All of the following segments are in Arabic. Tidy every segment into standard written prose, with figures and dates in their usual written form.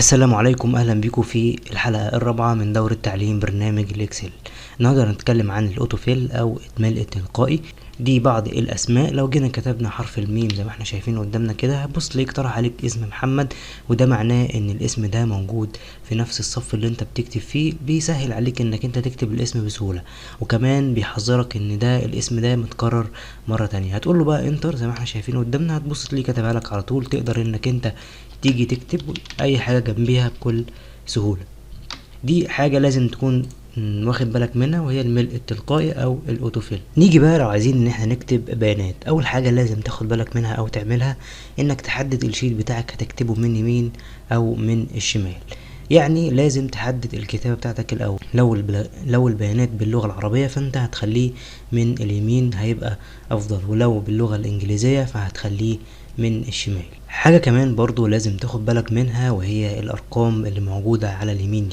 السلام عليكم، اهلا بيكم في الحلقه الرابعه من دوره تعليم برنامج الاكسل. النهارده هنتكلم عن الاوتوفيل او ادمال التلقائي. دي بعض الاسماء. لو جينا كتبنا حرف الميم زي ما احنا شايفين قدامنا كده، هتبص ليك طرح عليك اسم محمد، وده معناه ان الاسم ده موجود في نفس الصف اللي انت بتكتب فيه. بيسهل عليك انك انت تكتب الاسم بسهوله، وكمان بيحذرك ان ده الاسم ده متكرر مره تانية. هتقول له بقى انتر زي ما احنا شايفين قدامنا، هتبص تلاقيه كتبها لك على طول. تقدر انك انت تيجي تكتب اي حاجة جنبيها بكل سهولة. دي حاجة لازم تكون واخد بالك منها، وهي الملء التلقائي او الاوتوفيل. نيجي بقى لو عايزين ان احنا نكتب بيانات، اول حاجة لازم تاخد بالك منها او تعملها انك تحدد الشيت بتاعك هتكتبه من يمين او من الشمال. يعني لازم تحدد الكتابة بتاعتك الاول. لو البيانات باللغة العربية فانت هتخليه من اليمين هيبقى افضل، ولو باللغة الانجليزية فهتخليه من الشمال. حاجة كمان برضو لازم تاخد بالك منها، وهي الارقام اللي موجودة على اليمين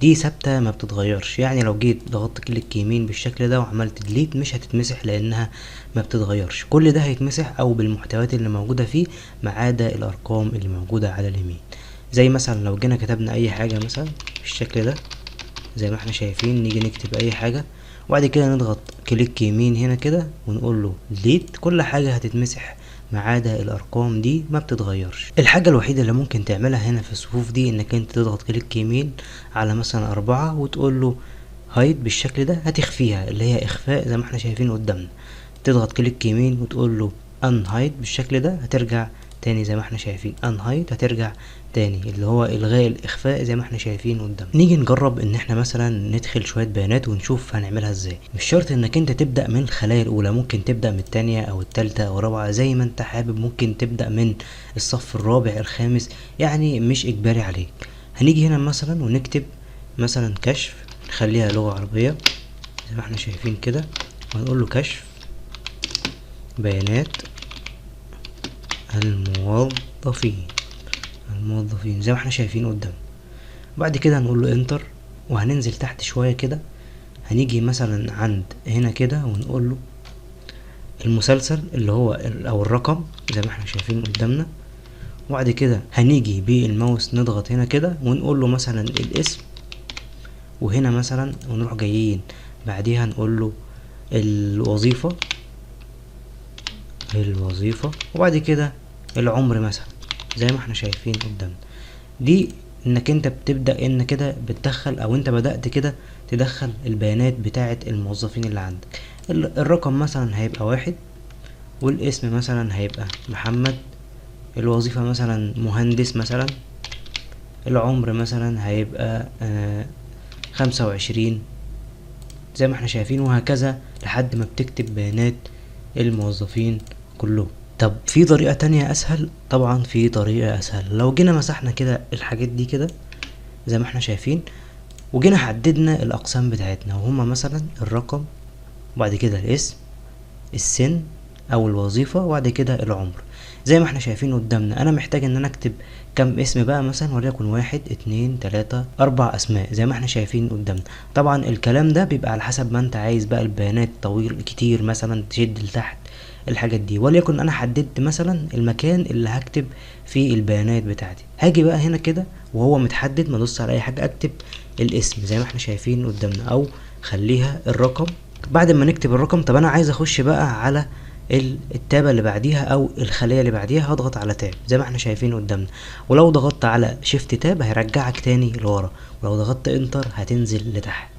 دي ثابتة ما بتتغيرش. يعني لو جيت ضغطت كليك يمين بالشكل ده وعملت ديليت مش هتتمسح لانها ما بتتغيرش. كل ده هيتمسح او بالمحتويات اللي موجودة فيه ما عدا الارقام اللي موجودة على اليمين. زي مثلا لو جينا كتبنا اي حاجة مثلا بالشكل ده زي ما احنا شايفين، نيجي نكتب اي حاجة وبعد كده نضغط كليك يمين هنا كده ونقول له ديليت، كل حاجة هتتمسح ما عدا الارقام دي ما بتتغيرش. الحاجة الوحيدة اللي ممكن تعملها هنا في الصفوف دي انك انت تضغط كليك يمين على مثلا 4 وتقول له هايد بالشكل ده، هتخفيها اللي هي اخفاء زي ما احنا شايفين قدامنا. تضغط كليك يمين وتقول له ان هايد بالشكل ده، هترجع تاني زي ما احنا شايفين ان هايد، هترجع تاني اللي هو الغاء الاخفاء زي ما احنا شايفين قدام. نيجي نجرب ان احنا مثلا ندخل شويه بيانات ونشوف هنعملها ازاي. مش شرط انك انت تبدا من الخلايا الاولى، ممكن تبدا من التانية او التالتة او الرابعه زي ما انت حابب. ممكن تبدا من الصف الرابع الخامس، يعني مش اجباري عليك. هنيجي هنا مثلا ونكتب مثلا كشف، نخليها لغه عربيه زي ما احنا شايفين كده، وهنقول له كشف بيانات الموظفين زي ما احنا شايفين قدام. بعد كده هنقول له انتر، وهننزل تحت شوية كده. هنيجي مثلا عند هنا كده ونقول له المسلسل اللي هو او الرقم زي ما احنا شايفين قدامنا. وبعد كده هنيجي بالماوس نضغط هنا كده ونقول له مثلا الاسم، وهنا مثلا ونروح جايين بعديها نقول له الوظيفة، وبعد كده العمر مثلا زي ما احنا شايفين قدامنا. دي انك انت بتبدأ ان كده بتدخل، او انت بدأت كده تدخل البيانات بتاعة الموظفين اللي عندك. الرقم مثلا هيبقى 1، والاسم مثلا هيبقى محمد، الوظيفة مثلا مهندس مثلا، العمر مثلا هيبقى 25 زي ما احنا شايفين، وهكذا لحد ما بتكتب بيانات الموظفين كلهم. طب في طريقة تانية اسهل؟ طبعا في طريقة اسهل. لو جينا مسحنا كده الحاجات دي كده زي ما احنا شايفين، وجينا حددنا الاقسام بتاعتنا وهما مثلا الرقم، وبعد كده الاسم، السن او الوظيفة، وبعد كده العمر زي ما احنا شايفين قدامنا. انا محتاج ان انا اكتب كم اسم بقى مثلا، وليكن 1 2 3 4 اسماء زي ما احنا شايفين قدامنا. طبعا الكلام ده بيبقى على حسب ما انت عايز بقى البيانات طويل كتير مثلا تشد لتحت الحاجات دي. وليكن انا حددت مثلا المكان اللي هكتب فيه البيانات بتاعتي. هاجي بقى هنا كده وهو متحدد، ما ادوس على اي حاجة، اكتب الاسم زي ما احنا شايفين قدامنا، او خليها الرقم. بعد ما نكتب الرقم، طب انا عايز اخش بقى على التابة اللي بعديها او الخلية اللي بعديها، هضغط على تاب زي ما احنا شايفين قدامنا. ولو ضغطت على شيفت تاب هيرجعك تاني لورا، ولو ضغطت انتر هتنزل لتحت.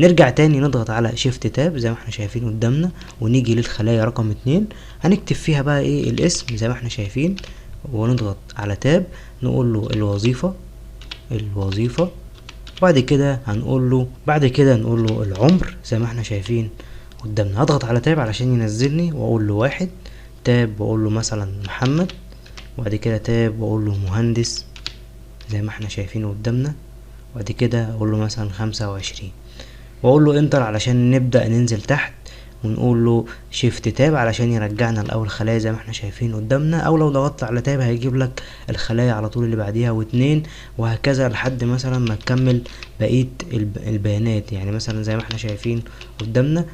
نرجع تاني نضغط على شيفت تاب زي ما احنا شايفين قدامنا، ونيجي للخلايا رقم 2 هنكتب فيها بقى ايه الاسم زي ما احنا شايفين، ونضغط على تاب نقول له الوظيفة. بعد كده نقول له العمر زي ما احنا شايفين قدامنا. هضغط على تاب علشان ينزلني، واقول له 1 تاب، واقول له مثلا محمد، وبعد كده تاب واقول له مهندس زي ما احنا شايفين قدامنا، وبعد كده اقول له مثلا 25، واقول له انتر علشان نبدأ ننزل تحت، ونقول له شيفت تاب علشان يرجعنا الاول خلايا زي ما احنا شايفين قدامنا. او لو ضغطت على تاب هيجيب لك الخلايا على طول اللي بعديها واتنين، وهكذا لحد مثلا ما تكمل بقية البيانات. يعني مثلا زي ما احنا شايفين قدامنا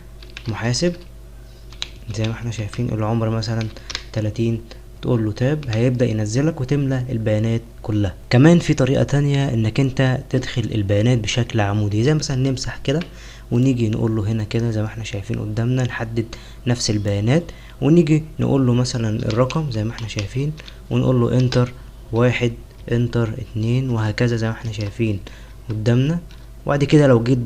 محاسب زي ما احنا شايفين، العمر مثلا 30 تقول له تاب، هيبدأ ينزلك وتملى البيانات كلها. كمان في طريقة تانية انك انت تدخل البيانات بشكل عمودي، زي مثلا نمسح كده ونيجي نقول له هنا كده زي ما احنا شايفين قدامنا، نحدد نفس البيانات ونيجي نقول له مثلا الرقم زي ما احنا شايفين، ونقول له انتر 1 انتر 2 وهكذا زي ما احنا شايفين قدامنا. وبعد كده لو جيت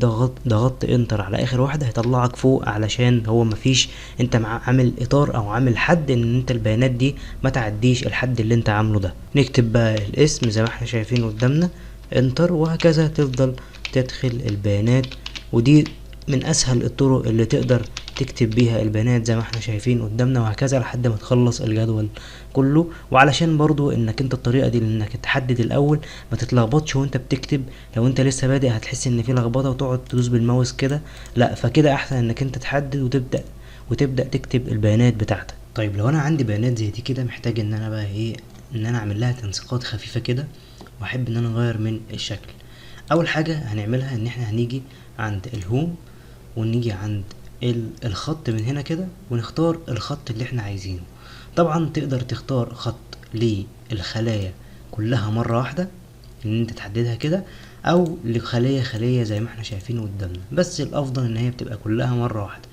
ضغطت انتر على اخر واحدة هيطلعك فوق، علشان هو مفيش، انت عامل اطار او عامل حد ان انت البيانات دي ما تعديش الحد اللي انت عامله ده. نكتب بقى الاسم زي ما احنا شايفين قدامنا انتر، وهكذا تفضل تدخل البيانات. ودي من اسهل الطرق اللي تقدر تكتب بيها البيانات زي ما احنا شايفين قدامنا، وهكذا لحد ما تخلص الجدول كله. وعلشان برضو انك انت الطريقة دي انك تحدد الاول ما تتلخبطش وانت بتكتب، لو انت لسه بادئ هتحس ان في لخبطة وتقعد تدوس بالماوس كده، لا، فكده احسن انك انت تحدد وتبدأ تكتب البيانات بتاعتك. طيب لو انا عندي بيانات زي دي كده، محتاج ان انا بقى ايه، ان انا اعمل لها تنسيقات خفيفة كده، واحب ان انا اغير من الشكل. اول حاجة هنعملها ان احنا هنيجي عند الهوم، ونيجي عند الخط من هنا كده، ونختار الخط اللي احنا عايزينه. طبعا تقدر تختار خط للخلايا كلها مرة واحدة ان انت تحددها كده، او لخلية خلية زي ما احنا شايفين قدامنا، بس الافضل ان هي بتبقى كلها مرة واحدة.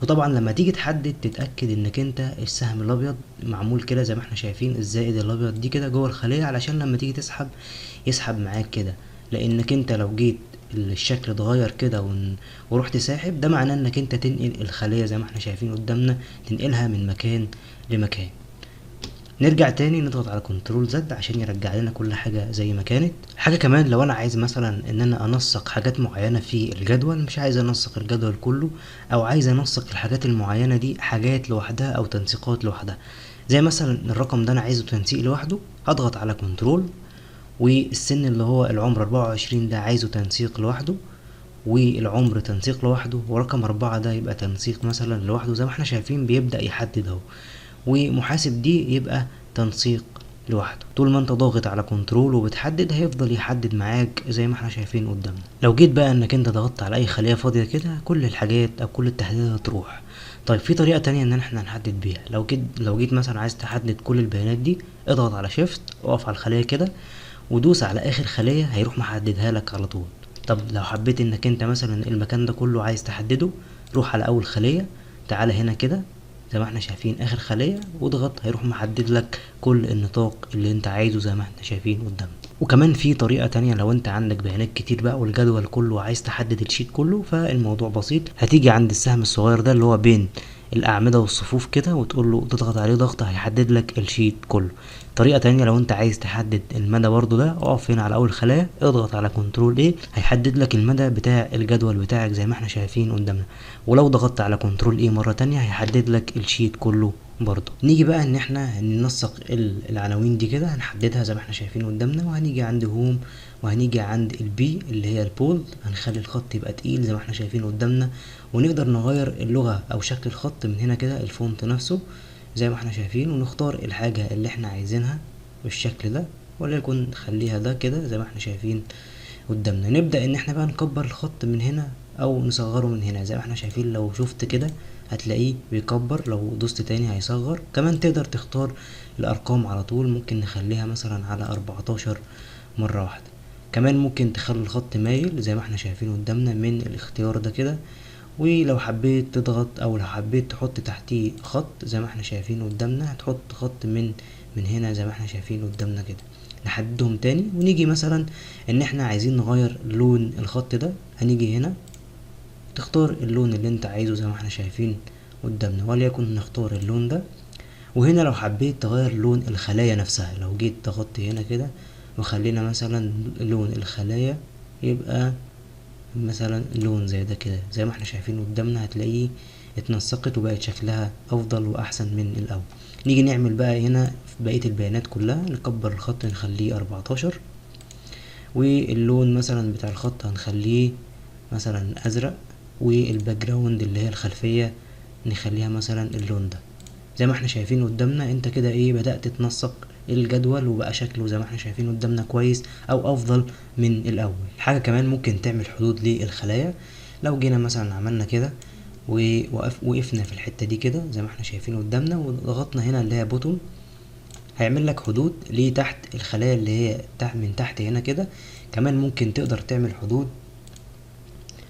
وطبعا لما تيجي تحدد تتأكد انك انت السهم الابيض معمول كده زي ما احنا شايفين، الزائد الابيض دي كده جوه الخلية، علشان لما تيجي تسحب يسحب معاك كده. لانك انت لو جيت الشكل اتغير كده ورحت ساحب، ده معناه انك انت تنقل الخلية زي ما احنا شايفين قدامنا، تنقلها من مكان لمكان. نرجع تاني نضغط على كنترول زد عشان يرجع لنا كل حاجة زي ما كانت. حاجة كمان، لو انا عايز مثلا ان انا انسق حاجات معينة في الجدول، مش عايز انسق الجدول كله، او عايز انسق الحاجات المعينة دي حاجات لوحدها او تنسيقات لوحدها، زي مثلا الرقم ده انا عايزه تنسيق لوحده، هضغط على كنترول. والسن اللي هو العمر 24 ده عايزه تنسيق لوحده، والعمر تنسيق لوحده، ورقم 4 ده يبقى تنسيق مثلا لوحده زي ما احنا شايفين بيبدأ يحدد اهو. ومحاسب دي يبقى تنسيق لوحده. طول ما انت ضاغط على كنترول وبتحدد هيفضل يحدد معاك زي ما احنا شايفين قدامنا. لو جيت بقى انك انت ضغطت على اي خلية فاضية كده، كل الحاجات او كل التحديدات هتروح. طيب في طريقة تانية ان احنا نحدد بيها، لو جيت مثلا عايز تحدد كل البيانات دي، اضغط على شيفت، اقف على الخلية كده ودوس على اخر خلية، هيروح محددها لك على طول. طب لو حبيت انك انت مثلا المكان ده كله عايز تحدده، روح على اول خلية، تعالى هنا كده زي ما احنا شايفين اخر خلية واضغط، هيروح محدد لك كل النطاق اللي انت عايزه زي ما احنا شايفين قدامنا. وكمان في طريقة تانية، لو انت عندك بيانات كتير بقى والجدول كله عايز تحدد الشيت كله، فالموضوع بسيط. هتيجي عند السهم الصغير ده اللي هو بين الاعمدة والصفوف كده، وتقول له تضغط عليه ضغطة، هيحدد لك الشيت كله. طريقة تانية، لو انت عايز تحدد المدى برضو ده، اقف هنا على اول خلايا، اضغط على كنترول ايه، هيحدد لك المدى بتاع الجدول بتاعك زي ما احنا شايفين قدامنا. ولو ضغطت على كنترول ايه مرة تانية هيحدد لك الشيت كله برضو. نيجي بقى ان احنا ننسق العناوين دي كده، هنحددها زي ما احنا شايفين قدامنا، وهنيجي عند هوم، وهنيجي عند البي اللي هي البولد، هنخلي الخط يبقى تقيل زي ما احنا شايفين قدامنا. ونقدر نغير اللغة او شكل الخط من هنا كده، الفونت نفسه زي ما احنا شايفين، ونختار الحاجة اللي احنا عايزينها بالشكل ده، وليكن نخليها ده كده زي ما احنا شايفين قدامنا. نبدأ ان احنا بقى نكبر الخط من هنا او نصغره من هنا زي ما احنا شايفين. لو شفت كده هتلاقيه بيكبر، لو دوست تاني هيصغر. كمان تقدر تختار الارقام على طول، ممكن نخليها مثلا على 14 مرة واحدة. كمان ممكن تخلي الخط مايل زي ما احنا شايفين قدامنا من الاختيار ده كده. ولو حبيت تضغط او لو حبيت تحط تحتيه خط زي ما احنا شايفين قدامنا، هتحط خط من هنا زي ما احنا شايفين قدامنا كده. نحددهم تاني، ونيجي مثلا ان احنا عايزين نغير لون الخط ده، هنيجي هنا تختار اللون اللي انت عايزه زي ما احنا شايفين قدامنا، وليكن نختار اللون ده. وهنا لو حبيت تغير لون الخلايا نفسها، لو جيت ضغطت هنا كده وخلينا مثلا لون الخلايا يبقى مثلا لون زي ده كده زي ما احنا شايفين قدامنا، هتلاقيه اتنسقت وبقت شكلها افضل واحسن من الاول. نيجي نعمل بقى هنا في بقية البيانات كلها، نكبر الخط نخليه 14، واللون مثلا بتاع الخط هنخليه مثلا ازرق، والباك جراوند اللي هي الخلفية نخليها مثلا اللون ده زي ما احنا شايفين قدامنا. انت كده ايه، بدأت تنسق الجدول وبقى شكله زي ما احنا شايفين قدامنا كويس او افضل من الاول. حاجة كمان، ممكن تعمل حدود للخلايا. لو جينا مثلا عملنا كده ووقفنا في الحتة دي كده زي ما احنا شايفين قدامنا، وضغطنا هنا اللي هي بوتوم هيعمل لك حدود ليه تحت الخلايا اللي هي تحت من تحت هنا كده. كمان ممكن تقدر تعمل حدود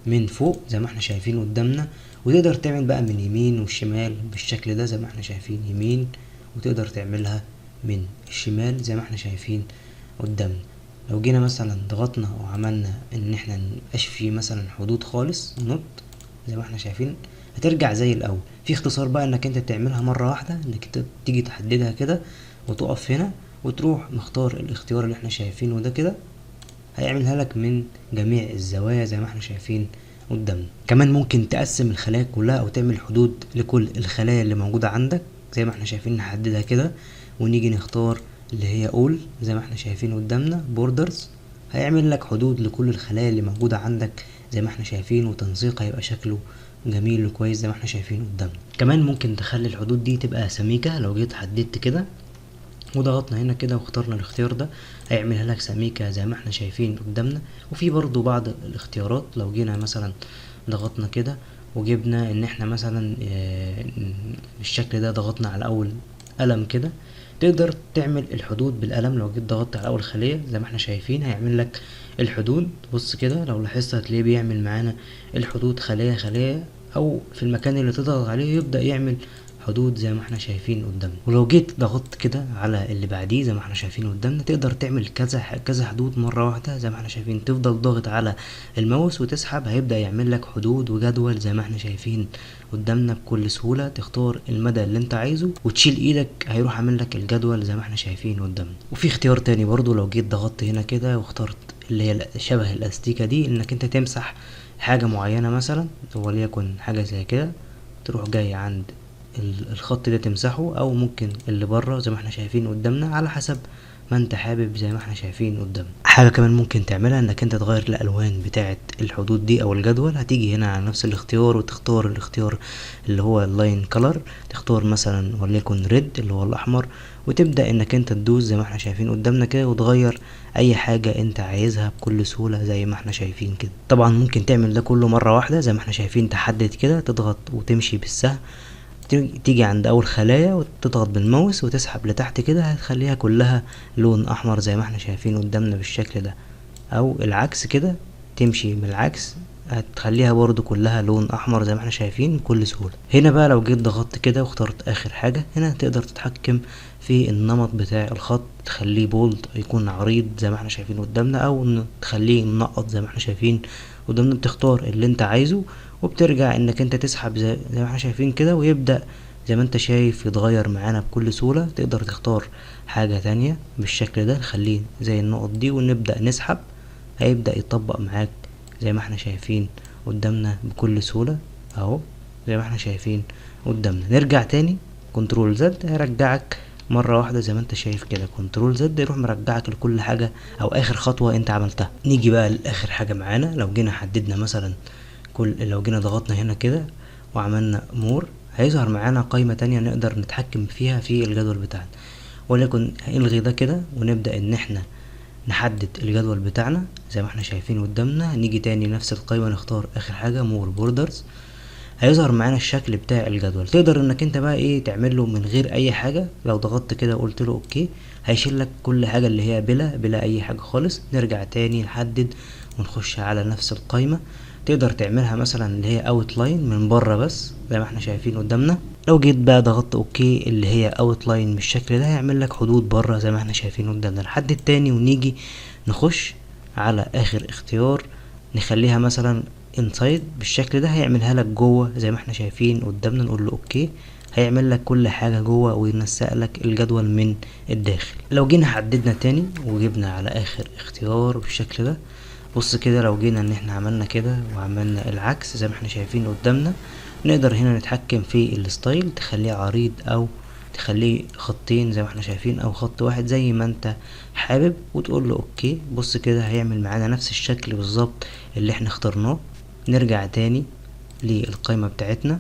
من فوق زي ما احنا شايفين قدامنا، وتقدر تعمل بقى من يمين والشمال بالشكل ده زي ما احنا شايفين يمين، وتقدر تعملها من الشمال زي ما احنا شايفين قدامنا. لو جينا مثلا ضغطنا وعملنا ان احنا مبقاش فيه مثلا حدود خالص نوت زي ما احنا شايفين، هترجع زي الاول. في اختصار بقى انك انت تعملها مرة واحدة، انك انت تيجي تحددها كده وتقف هنا وتروح مختار الاختيار اللي احنا شايفينه ده كده، هيعملها لك من جميع الزوايا زي ما احنا شايفين قدامنا. كمان ممكن تقسم الخلايا كلها او تعمل حدود لكل الخلايا اللي موجودة عندك زي ما احنا شايفين. نحددها كده ونيجي نختار اللي هي all زي ما احنا شايفين قدامنا borders، هيعمل لك حدود لكل الخلايا اللي موجودة عندك زي ما احنا شايفين، وتنسيق هيبقى شكله جميل وكويس زي ما احنا شايفين قدامنا. كمان ممكن تخلي الحدود دي تبقى سميكة. لو جيت حددت كده وضغطنا هنا كده واخترنا الاختيار ده، هيعملها لك سميكة زي ما احنا شايفين قدامنا. وفي برضو بعض الاختيارات لو جينا مثلا ضغطنا كده وجبنا ان احنا مثلا بالشكل ده، ضغطنا على اول قلم كده، تقدر تعمل الحدود بالقلم. لو جيت ضغطت على اول خلية زي ما احنا شايفين هيعمل لك الحدود. بص كده لو لاحظت هتلاقيه بيعمل معانا الحدود خلية خلية، او في المكان اللي تضغط عليه يبدأ يعمل حدود زي ما احنا شايفين قدامنا. ولو جيت ضغطت كده على اللي بعديه زي ما احنا شايفين قدامنا، تقدر تعمل كذا حدود مرة واحدة زي ما احنا شايفين. تفضل ضاغط على الماوس وتسحب، هيبدأ يعمل لك حدود وجدول زي ما احنا شايفين قدامنا بكل سهولة. تختار المدى اللي انت عايزه وتشيل ايدك، هيروح عامل لك الجدول زي ما احنا شايفين قدامنا. وفي اختيار تاني برضو لو جيت ضغطت هنا كده واخترت اللي هي شبه الاستيكة دي، انك انت تمسح حاجة معينة مثلا وليكن حاجة زي كده، تروح جاي عند الخط ده تمسحه، او ممكن اللي بره زي ما احنا شايفين قدامنا على حسب ما انت حابب زي ما احنا شايفين قدامنا. حاجة كمان ممكن تعملها انك انت تغير الالوان بتاعة الحدود دي او الجدول. هتيجي هنا على نفس الاختيار وتختار الاختيار اللي هو اللاين كلر، تختار مثلا وليكن ريد اللي هو الاحمر، وتبدأ انك انت تدوس زي ما احنا شايفين قدامنا كده وتغير اي حاجة انت عايزها بكل سهولة زي ما احنا شايفين كده. طبعا ممكن تعمل ده كله مرة واحدة زي ما احنا شايفين. تحدد كده تضغط وتمشي بالسهم، تيجي عند اول خلايا وتضغط بالماوس وتسحب لتحت كده، هتخليها كلها لون احمر زي ما احنا شايفين قدامنا بالشكل ده. او العكس كده، تمشي بالعكس هتخليها برضو كلها لون احمر زي ما احنا شايفين بكل سهولة. هنا بقى لو جيت ضغطت كده واخترت اخر حاجة هنا، تقدر تتحكم في النمط بتاع الخط، تخليه بولد يكون عريض زي ما احنا شايفين قدامنا، او تخليه منقط زي ما احنا شايفين قدامنا. بتختار اللي انت عايزه وبترجع انك انت تسحب زي ما احنا شايفين كده، ويبدأ زي ما انت شايف يتغير معانا بكل سهولة. تقدر تختار حاجة تانية بالشكل ده، نخليه زي النقط دي ونبدأ نسحب، هيبدأ يطبق معاك زي ما احنا شايفين قدامنا بكل سهولة اهو زي ما احنا شايفين قدامنا. نرجع تاني كنترول زد هيرجعك مرة واحدة زي ما انت شايف كده. كنترول زد يروح مرجعك لكل حاجة او اخر خطوة انت عملتها. نيجي بقى لاخر حاجة معانا. لو جينا حددنا مثلا لو جينا ضغطنا هنا كده وعملنا مور، هيظهر معانا قائمة تانية نقدر نتحكم فيها في الجدول بتاعنا. ولكن هنلغي ده كده ونبدأ ان احنا نحدد الجدول بتاعنا زي ما احنا شايفين قدامنا. نيجي تاني نفس القائمة نختار اخر حاجة مور بوردرز، هيظهر معانا الشكل بتاع الجدول. تقدر انك انت بقى ايه تعمله من غير اي حاجة. لو ضغطت كده وقلت له اوكي، هيشيل لك كل حاجة اللي هي بلا اي حاجة خالص. نرجع تاني نحدد ونخش على نفس القائمة. تقدر تعملها مثلا اللي هي اوتلاين من بره بس زي ما احنا شايفين قدامنا. لو جيت بقى ضغطت اوكي اللي هي اوتلاين بالشكل ده، هيعمل لك حدود بره زي ما احنا شايفين قدامنا. نحدد تاني ونيجي نخش على اخر اختيار نخليها مثلا انسايد بالشكل ده، هيعملها لك جوه زي ما احنا شايفين قدامنا. نقول له اوكي، هيعمل لك كل حاجة جوه وينسق لك الجدول من الداخل. لو جينا حددنا تاني وجبنا على اخر اختيار بالشكل ده، بص كده لو جينا ان احنا عملنا كده وعملنا العكس زي ما احنا شايفين قدامنا، نقدر هنا نتحكم في الستايل، تخليه عريض او تخليه خطين زي ما احنا شايفين، او خط واحد زي ما انت حابب، وتقول له اوكي. بص كده هيعمل معانا نفس الشكل بالظبط اللي احنا اخترناه. نرجع تاني للقائمة بتاعتنا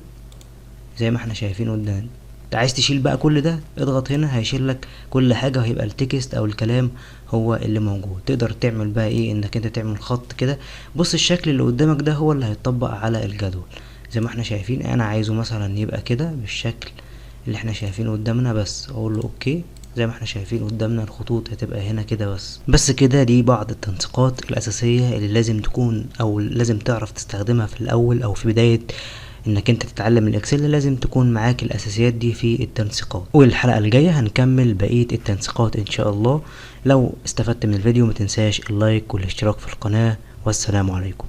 زي ما احنا شايفين قدامنا. انت عايز تشيل بقى كل ده، اضغط هنا هيشيل لك كل حاجة، وهيبقى التكست او الكلام هو اللي موجود. تقدر تعمل بقى ايه انك انت تعمل خط كده. بص الشكل اللي قدامك ده هو اللي هيتطبق على الجدول زي ما احنا شايفين. انا عايزه مثلا يبقى كده بالشكل اللي احنا شايفينه قدامنا، بس اقول له اوكي زي ما احنا شايفين قدامنا الخطوط هتبقى هنا كده بس كده. دي بعض التنسيقات الاساسية اللي لازم تكون او لازم تعرف تستخدمها في الاول او في بداية انك انت تتعلم الاكسل. لازم تكون معاك الاساسيات دي في التنسيقات، والحلقة الجاية هنكمل بقية التنسيقات ان شاء الله. لو استفدت من الفيديو متنساش اللايك والاشتراك في القناة، والسلام عليكم.